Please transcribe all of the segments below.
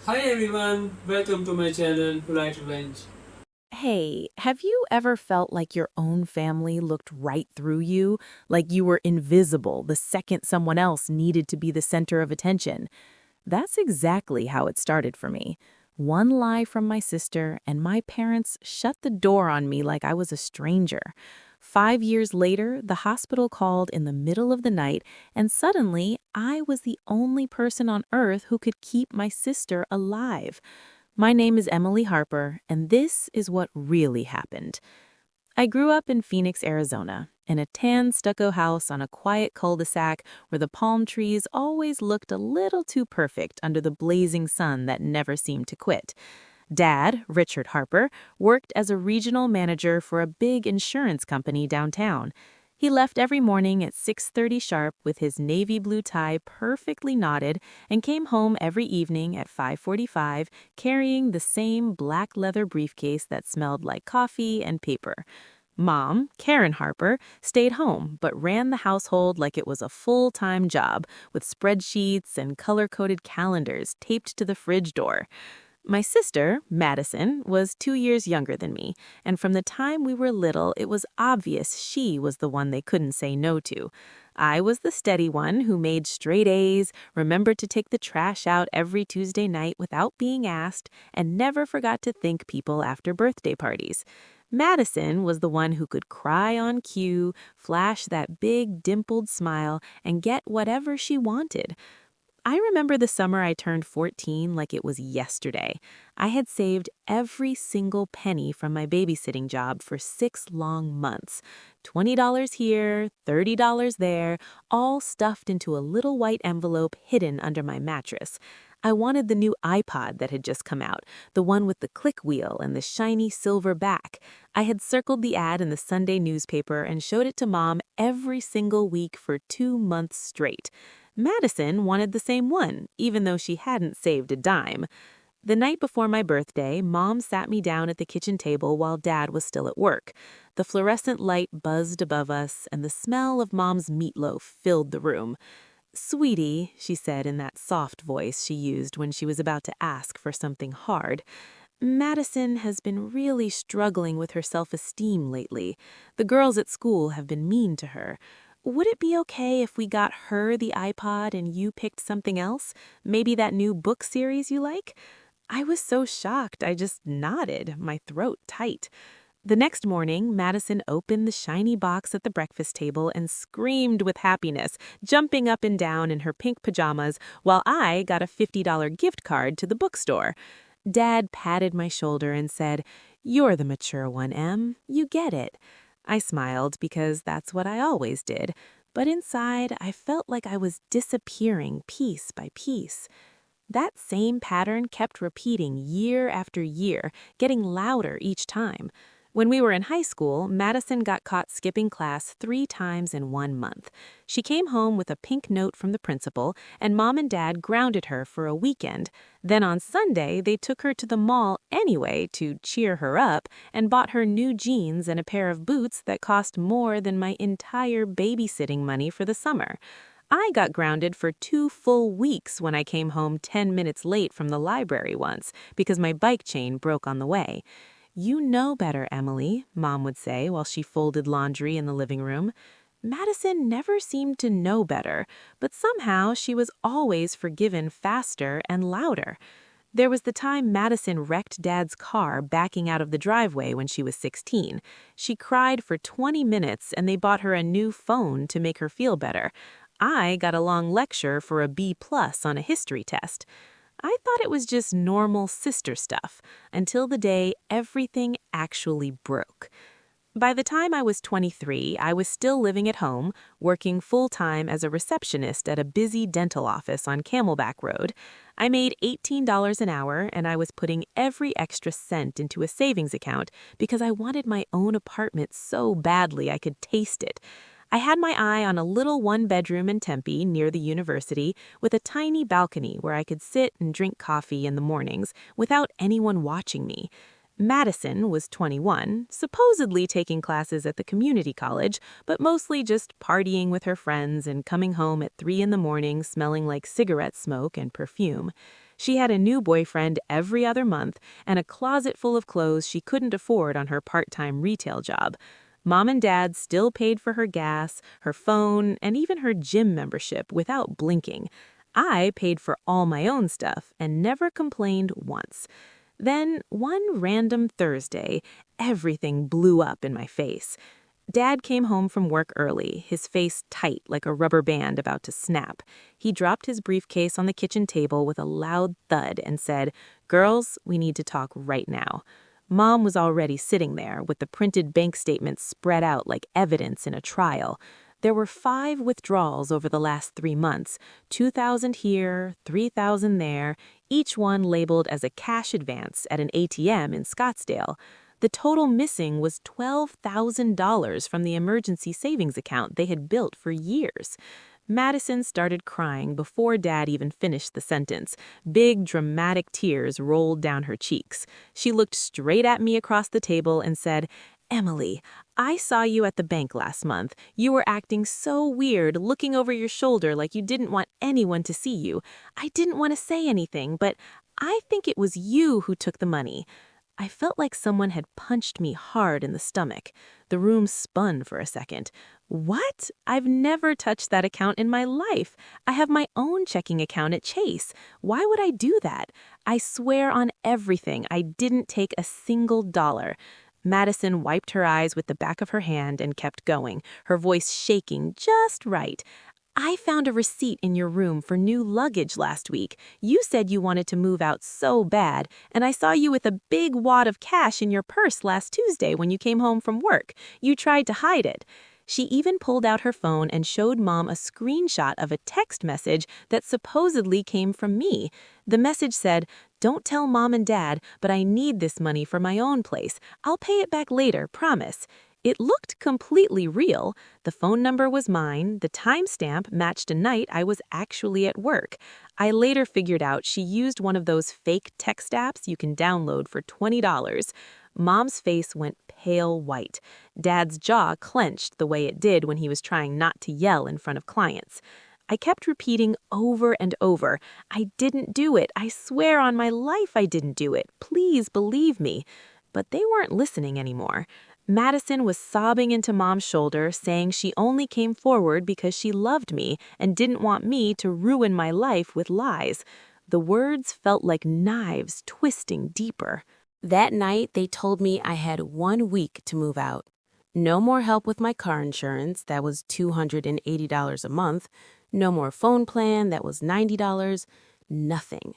Hi everyone, welcome to my channel Polite Revenge. Hey, have you ever felt like your own family looked right through you, like you were invisible the second someone else needed to be the center of attention? That's exactly how it started for me. One lie from my sister, and my parents shut the door on me like I was a stranger. 5 years later, the hospital called in the middle of the night, and suddenly I was the only person on earth who could keep my sister alive. My name is Emily Harper, and this is what really happened. I grew up in Phoenix, Arizona, in a tan stucco house on a quiet cul-de-sac where the palm trees always looked a little too perfect under the blazing sun that never seemed to quit. Dad, Richard Harper, worked as a regional manager for a big insurance company downtown. He left every morning at 6:30 sharp with his navy blue tie perfectly knotted and came home every evening at 5:45 carrying the same black leather briefcase that smelled like coffee and paper. Mom, Karen Harper, stayed home but ran the household like it was a full-time job with spreadsheets and color-coded calendars taped to the fridge door. My sister, Madison, was 2 years younger than me, and from the time we were little, it was obvious she was the one they couldn't say no to. I was the steady one who made straight A's, remembered to take the trash out every Tuesday night without being asked, and never forgot to thank people after birthday parties. Madison was the one who could cry on cue, flash that big dimpled smile, and get whatever she wanted. I remember the summer I turned 14 like it was yesterday. I had saved every single penny from my babysitting job for 6 long months. $20 here, $30 there, all stuffed into a little white envelope hidden under my mattress. I wanted the new iPod that had just come out, the one with the click wheel and the shiny silver back. I had circled the ad in the Sunday newspaper and showed it to Mom every single week for 2 months straight. Madison wanted the same one, even though she hadn't saved a dime. The night before my birthday, Mom sat me down at the kitchen table while Dad was still at work. The fluorescent light buzzed above us, and the smell of Mom's meatloaf filled the room. "Sweetie," she said in that soft voice she used when she was about to ask for something hard, "Madison has been really struggling with her self-esteem lately. The girls at school have been mean to her. Would it be okay if we got her the iPod and you picked something else? Maybe that new book series you like?" I was so shocked I just nodded, my throat tight. The next morning, Madison opened the shiny box at the breakfast table and screamed with happiness, jumping up and down in her pink pajamas, while I got a $50 gift card to the bookstore. Dad patted my shoulder and said, "You're the mature one, Em. You get it." I smiled because that's what I always did, but inside I felt like I was disappearing piece by piece. That same pattern kept repeating year after year, getting louder each time. When we were in high school, Madison got caught skipping class 3 times in 1 month. She came home with a pink note from the principal, and Mom and Dad grounded her for a weekend. Then on Sunday, they took her to the mall anyway to cheer her up and bought her new jeans and a pair of boots that cost more than my entire babysitting money for the summer. I got grounded for 2 full weeks when I came home 10 minutes late from the library once because my bike chain broke on the way. "You know better, Emily," Mom would say while she folded laundry in the living room. Madison never seemed to know better, but somehow she was always forgiven faster and louder. There was the time Madison wrecked Dad's car backing out of the driveway when she was 16. She cried for 20 minutes and they bought her a new phone to make her feel better. I got a long lecture for a B+ on a history test. I thought it was just normal sister stuff until the day everything actually broke. By the time I was 23, I was still living at home, working full-time as a receptionist at a busy dental office on Camelback Road. I made $18 an hour, and I was putting every extra cent into a savings account because I wanted my own apartment so badly I could taste it. I had my eye on a little one-bedroom in Tempe near the university with a tiny balcony where I could sit and drink coffee in the mornings without anyone watching me. Madison was 21, supposedly taking classes at the community college, but mostly just partying with her friends and coming home at 3 in the morning smelling like cigarette smoke and perfume. She had a new boyfriend every other month and a closet full of clothes she couldn't afford on her part-time retail job. Mom and Dad still paid for her gas, her phone, and even her gym membership without blinking. I paid for all my own stuff and never complained once. Then, one random Thursday, everything blew up in my face. Dad came home from work early, his face tight like a rubber band about to snap. He dropped his briefcase on the kitchen table with a loud thud and said, "Girls, we need to talk right now." Mom was already sitting there with the printed bank statements spread out like evidence in a trial. There were 5 withdrawals over the last 3 months, 2,000 here, 3,000 there, each one labeled as a cash advance at an ATM in Scottsdale. The total missing was $12,000 from the emergency savings account they had built for years. Madison started crying before Dad even finished the sentence. Big, dramatic tears rolled down her cheeks. She looked straight at me across the table and said, "Emily, I saw you at the bank last month. You were acting so weird, looking over your shoulder like you didn't want anyone to see you. I didn't want to say anything, but I think it was you who took the money." I felt like someone had punched me hard in the stomach. The room spun for a second. What? I've never touched that account in my life. I have my own checking account at Chase. Why would I do that? I swear on everything I didn't take a single dollar. Madison wiped her eyes with the back of her hand and kept going, her voice shaking just right. "I found a receipt in your room for new luggage last week. You said you wanted to move out so bad, and I saw you with a big wad of cash in your purse last Tuesday when you came home from work. You tried to hide it." She even pulled out her phone and showed Mom a screenshot of a text message that supposedly came from me. The message said, "Don't tell Mom and Dad, but I need this money for my own place. I'll pay it back later, promise." It looked completely real. The phone number was mine. The timestamp matched a night I was actually at work. I later figured out she used one of those fake text apps you can download for $20. Mom's face went pale white. Dad's jaw clenched the way it did when he was trying not to yell in front of clients. I kept repeating over and over, "I didn't do it. I swear on my life I didn't do it. Please believe me." But they weren't listening anymore. Madison was sobbing into Mom's shoulder, saying she only came forward because she loved me and didn't want me to ruin my life with lies. The words felt like knives twisting deeper. That night, they told me I had 1 week to move out. No more help with my car insurance, that was $280 a month. No more phone plan, that was $90. Nothing.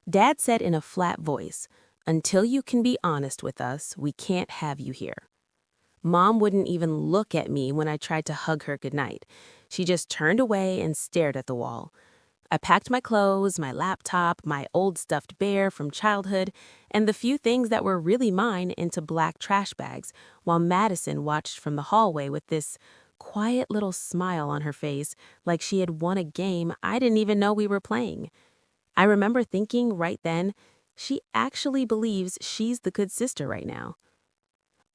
Dad said in a flat voice, "Until you can be honest with us, we can't have you here." Mom wouldn't even look at me when I tried to hug her goodnight. She just turned away and stared at the wall. I packed my clothes, my laptop, my old stuffed bear from childhood, and the few things that were really mine into black trash bags, while Madison watched from the hallway with this quiet little smile on her face, like she had won a game I didn't even know we were playing. I remember thinking right then, she actually believes she's the good sister right now.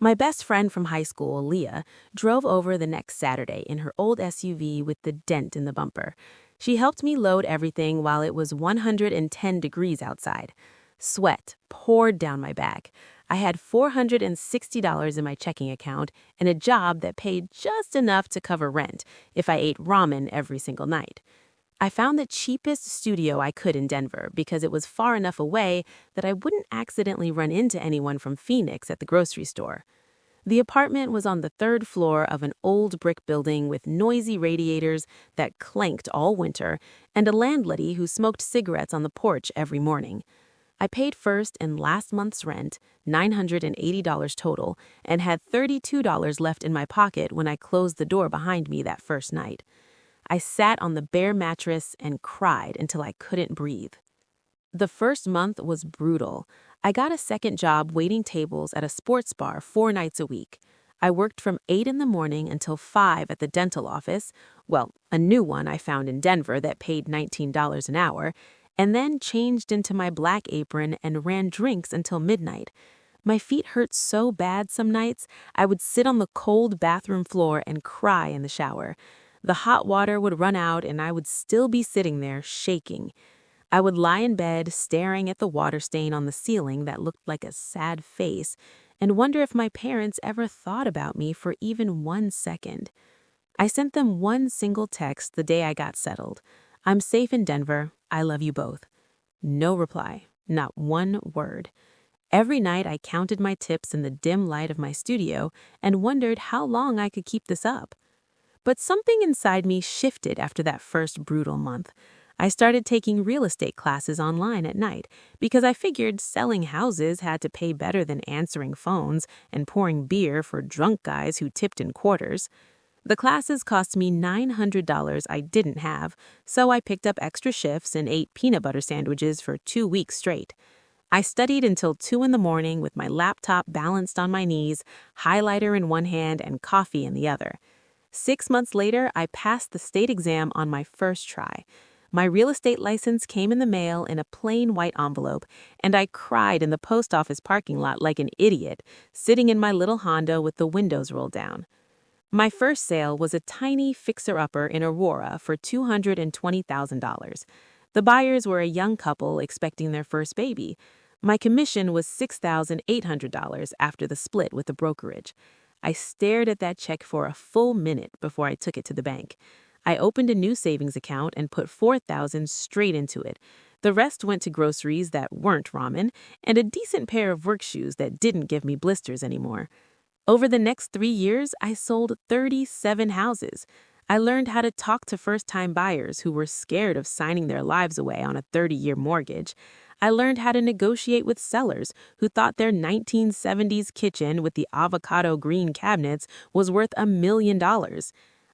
My best friend from high school, Leah, drove over the next Saturday in her old SUV with the dent in the bumper. She helped me load everything while it was 110 degrees outside. Sweat poured down my back. I had $460 in my checking account and a job that paid just enough to cover rent if I ate ramen every single night. I found the cheapest studio I could in Denver because it was far enough away that I wouldn't accidentally run into anyone from Phoenix at the grocery store. The apartment was on the 3rd floor of an old brick building with noisy radiators that clanked all winter and a landlady who smoked cigarettes on the porch every morning. I paid first and last month's rent, $980 total, and had $32 left in my pocket when I closed the door behind me that first night. I sat on the bare mattress and cried until I couldn't breathe. The first month was brutal. I got a second job waiting tables at a sports bar 4 nights a week. I worked from 8 in the morning until 5 at the dental office, well, a new one I found in Denver that paid $19 an hour, and then changed into my black apron and ran drinks until midnight. My feet hurt so bad some nights, I would sit on the cold bathroom floor and cry in the shower. The hot water would run out and I would still be sitting there shaking. I would lie in bed staring at the water stain on the ceiling that looked like a sad face and wonder if my parents ever thought about me for even 1 second. I sent them one single text the day I got settled. "I'm safe in Denver. I love you both." No reply, not one word. Every night I counted my tips in the dim light of my studio and wondered how long I could keep this up. But something inside me shifted after that first brutal month. I started taking real estate classes online at night because I figured selling houses had to pay better than answering phones and pouring beer for drunk guys who tipped in quarters. The classes cost me $900 I didn't have, so I picked up extra shifts and ate peanut butter sandwiches for 2 weeks straight. I studied until 2 in the morning with my laptop balanced on my knees, highlighter in one hand and coffee in the other. 6 months later, I passed the state exam on my first try. My real estate license came in the mail in a plain white envelope, and I cried in the post office parking lot like an idiot, sitting in my little Honda with the windows rolled down. My first sale was a tiny fixer-upper in Aurora for $220,000. The buyers were a young couple expecting their first baby. My commission was $6,800 after the split with the brokerage. I stared at that check for a full minute before I took it to the bank. I opened a new savings account and put $4,000 straight into it. The rest went to groceries that weren't ramen and a decent pair of work shoes that didn't give me blisters anymore. Over the next 3 years, I sold 37 houses. I learned how to talk to first-time buyers who were scared of signing their lives away on a 30-year mortgage. I learned how to negotiate with sellers who thought their 1970s kitchen with the avocado green cabinets was worth $1 million.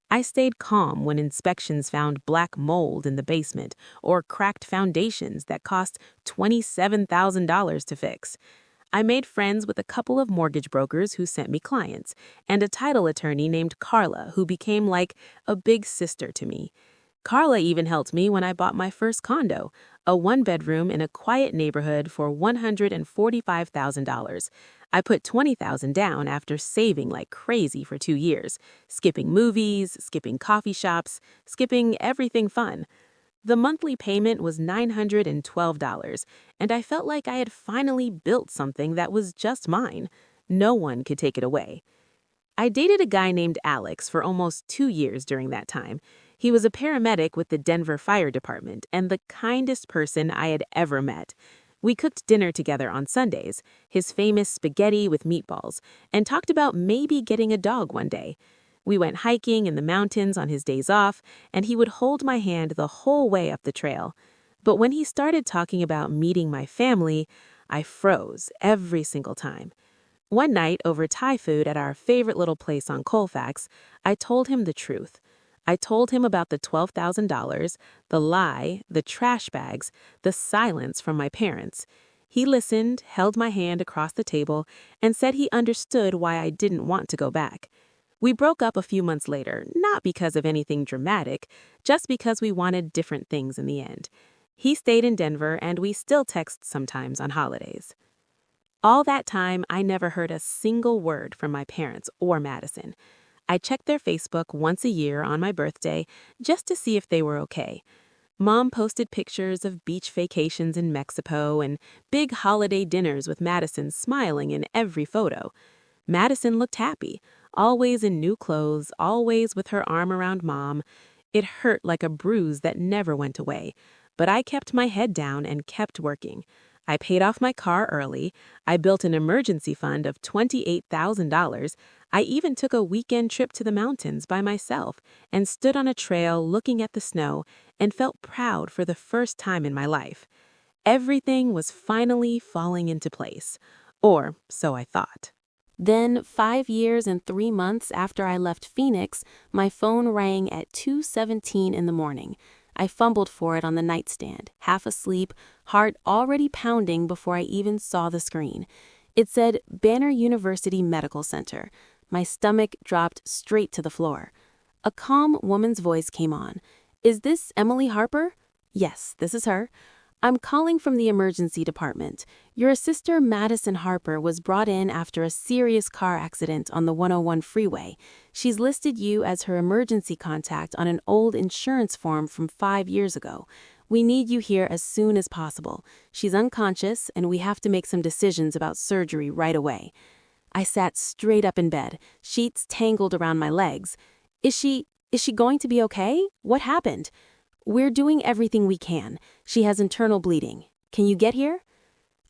I stayed calm when inspections found black mold in the basement or cracked foundations that cost $27,000 to fix. I made friends with a couple of mortgage brokers who sent me clients, and a title attorney named Carla who became like a big sister to me. Carla even helped me when I bought my first condo, a one-bedroom in a quiet neighborhood for $145,000. I put $20,000 down after saving like crazy for 2 years, skipping movies, skipping coffee shops, skipping everything fun. The monthly payment was $912, and I felt like I had finally built something that was just mine. No one could take it away. I dated a guy named Alex for almost 2 years during that time. He was a paramedic with the Denver Fire Department and the kindest person I had ever met. We cooked dinner together on Sundays, his famous spaghetti with meatballs, and talked about maybe getting a dog one day. We went hiking in the mountains on his days off, and he would hold my hand the whole way up the trail. But when he started talking about meeting my family, I froze every single time. One night, over Thai food at our favorite little place on Colfax, I told him the truth. I told him about the $12,000, the lie, the trash bags, the silence from my parents. He listened, held my hand across the table, and said he understood why I didn't want to go back. We broke up a few months later, not because of anything dramatic, just because we wanted different things in the end. He stayed in Denver, and we still text sometimes on holidays. All that time, I never heard a single word from my parents or Madison. I checked their Facebook once a year on my birthday just to see if they were okay. Mom posted pictures of beach vacations in Mexico and big holiday dinners with Madison smiling in every photo. Madison looked happy, always in new clothes, always with her arm around Mom. It hurt like a bruise that never went away, but I kept my head down and kept working. I paid off my car early. I built an emergency fund of $28,000. I even took a weekend trip to the mountains by myself and stood on a trail looking at the snow and felt proud for the first time in my life. Everything was finally falling into place, or so I thought. Then, 5 years and 3 months after I left Phoenix, my phone rang at 2:17 in the morning. I fumbled for it on the nightstand, half asleep, heart already pounding before I even saw the screen. It said Banner University Medical Center. My stomach dropped straight to the floor. A calm woman's voice came on. "Is this Emily Harper?" "Yes, this is her." "I'm calling from the emergency department. Your sister Madison Harper was brought in after a serious car accident on the 101 freeway. She's listed you as her emergency contact on an old insurance form from 5 years ago. We need you here as soon as possible. She's unconscious, and we have to make some decisions about surgery right away." I sat straight up in bed, sheets tangled around my legs. Is she going to be okay? What happened?" "We're doing everything we can. She has internal bleeding. Can you get here?"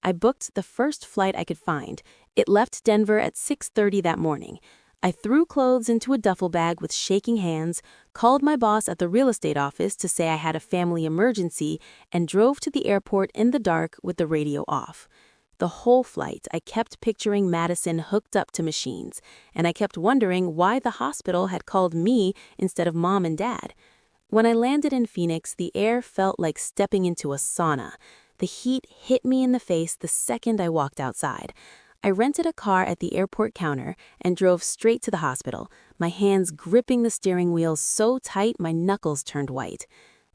I booked the first flight I could find. It left Denver at 6:30 that morning. I threw clothes into a duffel bag with shaking hands, called my boss at the real estate office to say I had a family emergency, and drove to the airport in the dark with the radio off. The whole flight, I kept picturing Madison hooked up to machines, and I kept wondering why the hospital had called me instead of Mom and Dad. When I landed in Phoenix, the air felt like stepping into a sauna. The heat hit me in the face the second I walked outside. I rented a car at the airport counter and drove straight to the hospital, my hands gripping the steering wheel so tight my knuckles turned white.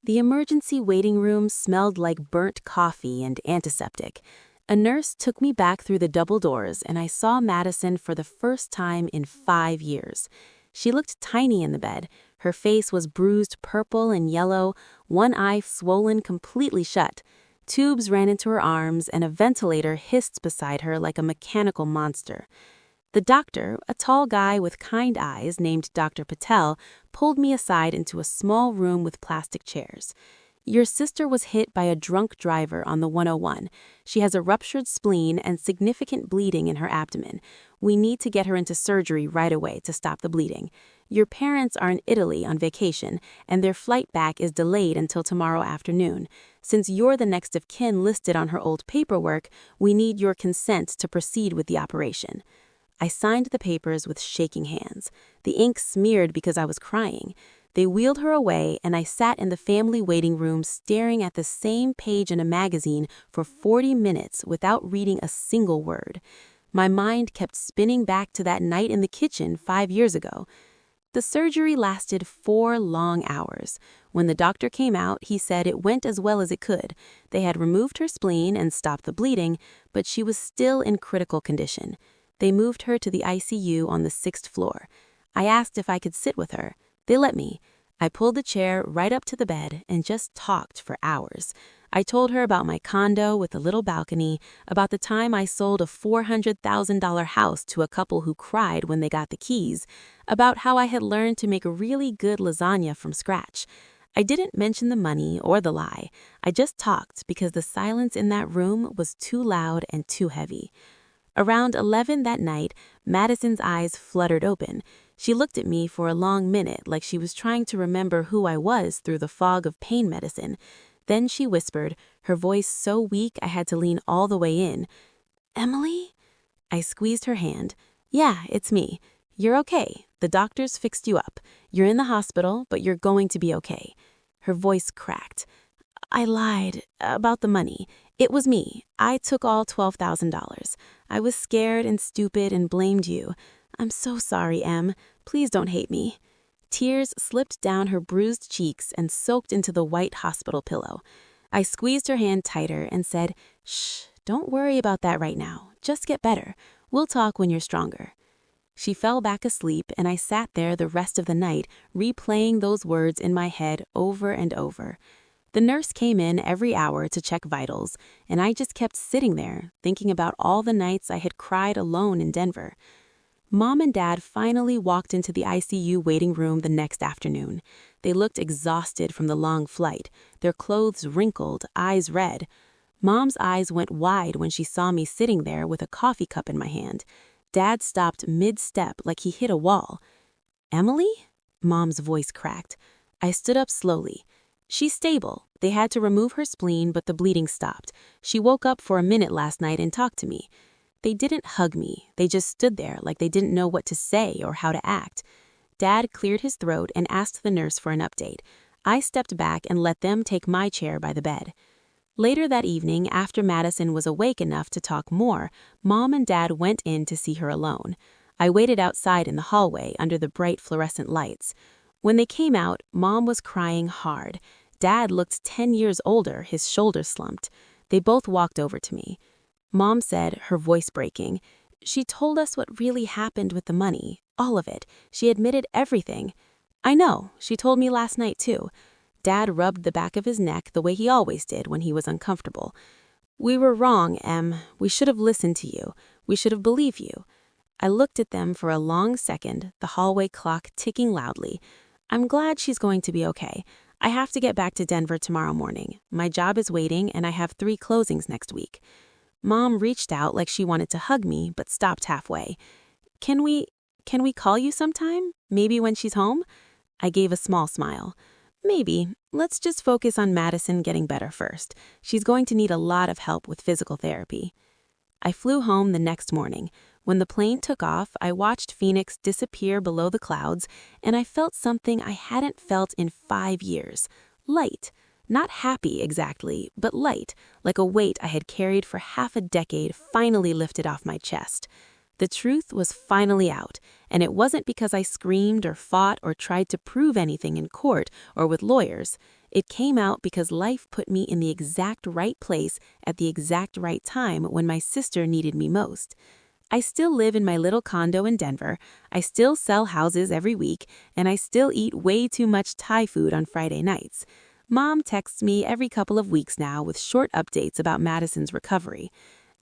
The emergency waiting room smelled like burnt coffee and antiseptic. A nurse took me back through the double doors, and I saw Madison for the first time in 5 years. She looked tiny in the bed. Her face was bruised purple and yellow, one eye swollen completely shut. Tubes ran into her arms, and a ventilator hissed beside her like a mechanical monster. The doctor, a tall guy with kind eyes named Dr. Patel, pulled me aside into a small room with plastic chairs. "Your sister was hit by a drunk driver on the 101. She has a ruptured spleen and significant bleeding in her abdomen. We need to get her into surgery right away to stop the bleeding. Your parents are in Italy on vacation, and their flight back is delayed until tomorrow afternoon. Since you're the next of kin listed on her old paperwork, we need your consent to proceed with the operation." I signed the papers with shaking hands. The ink smeared because I was crying. They wheeled her away, and I sat in the family waiting room staring at the same page in a magazine for 40 minutes without reading a single word. My mind kept spinning back to that night in the kitchen 5 years ago. The surgery lasted 4 long hours. When the doctor came out, he said it went as well as it could. They had removed her spleen and stopped the bleeding, but she was still in critical condition. They moved her to the ICU on the 6th floor. I asked if I could sit with her. They let me. I pulled the chair right up to the bed and just talked for hours. I told her about my condo with a little balcony, about the time I sold a $400,000 house to a couple who cried when they got the keys, about how I had learned to make really good lasagna from scratch. I didn't mention the money or the lie. I just talked because the silence in that room was too loud and too heavy. Around 11 that night, Madison's eyes fluttered open. She looked at me for a long minute like she was trying to remember who I was through the fog of pain medicine. Then she whispered, her voice so weak I had to lean all the way in. "Emily?" I squeezed her hand. "Yeah, it's me. You're okay. The doctors fixed you up. You're in the hospital, but you're going to be okay." Her voice cracked. "I lied about the money. It was me. I took all $12,000. I was scared and stupid and blamed you. I'm so sorry, Em. Please don't hate me." Tears slipped down her bruised cheeks and soaked into the white hospital pillow. I squeezed her hand tighter and said, "Shh, don't worry about that right now. Just get better. We'll talk when you're stronger." She fell back asleep, and I sat there the rest of the night, replaying those words in my head over and over. The nurse came in every hour to check vitals, and I just kept sitting there, thinking about all the nights I had cried alone in Denver. Mom and Dad finally walked into the ICU waiting room the next afternoon. They looked exhausted from the long flight, their clothes wrinkled, eyes red. Mom's eyes went wide when she saw me sitting there with a coffee cup in my hand. Dad stopped mid-step like he hit a wall. "Emily?" Mom's voice cracked. I stood up slowly. "She's stable. They had to remove her spleen, but the bleeding stopped. She woke up for a minute last night and talked to me." They didn't hug me. They just stood there like they didn't know what to say or how to act. Dad cleared his throat and asked the nurse for an update. I stepped back and let them take my chair by the bed. Later that evening, after Madison was awake enough to talk more, Mom and Dad went in to see her alone. I waited outside in the hallway under the bright fluorescent lights. When they came out, Mom was crying hard. Dad looked 10 years older, his shoulders slumped. They both walked over to me. Mom said, her voice breaking, "She told us what really happened with the money, all of it. She admitted everything." "I know, she told me last night too." Dad rubbed the back of his neck the way he always did when he was uncomfortable. "We were wrong, Em. We should have listened to you. We should have believed you." I looked at them for a long second, the hallway clock ticking loudly. I'm glad she's going to be okay. I have to get back to Denver tomorrow morning. My job is waiting, and I have 3 closings next week. Mom reached out like she wanted to hug me, but stopped halfway. Can we call you sometime? Maybe when she's home?" I gave a small smile. "Maybe. Let's just focus on Madison getting better first. She's going to need a lot of help with physical therapy." I flew home the next morning. When the plane took off, I watched Phoenix disappear below the clouds, and I felt something I hadn't felt in 5 years. Light. Not happy exactly, but light, like a weight I had carried for half a decade finally lifted off my chest. The truth was finally out, and it wasn't because I screamed or fought or tried to prove anything in court or with lawyers. It came out because life put me in the exact right place at the exact right time when my sister needed me most. I still live in my little condo in Denver, I still sell houses every week, and I still eat way too much Thai food on Friday nights. Mom texts me every couple of weeks now with short updates about Madison's recovery.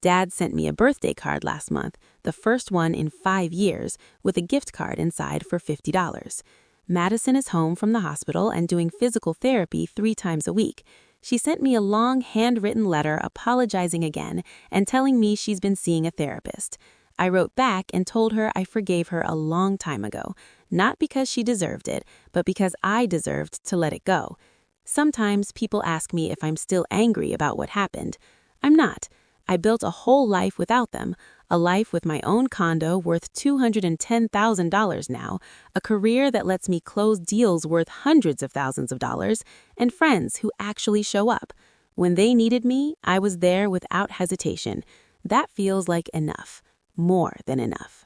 Dad sent me a birthday card last month, the first one in 5 years, with a gift card inside for $50. Madison is home from the hospital and doing physical therapy 3 times a week. She sent me a long handwritten letter apologizing again and telling me she's been seeing a therapist. I wrote back and told her I forgave her a long time ago, not because she deserved it, but because I deserved to let it go. Sometimes people ask me if I'm still angry about what happened. I'm not. I built a whole life without them, a life with my own condo worth $210,000 now, a career that lets me close deals worth hundreds of thousands of dollars, and friends who actually show up. When they needed me, I was there without hesitation. That feels like enough. More than enough.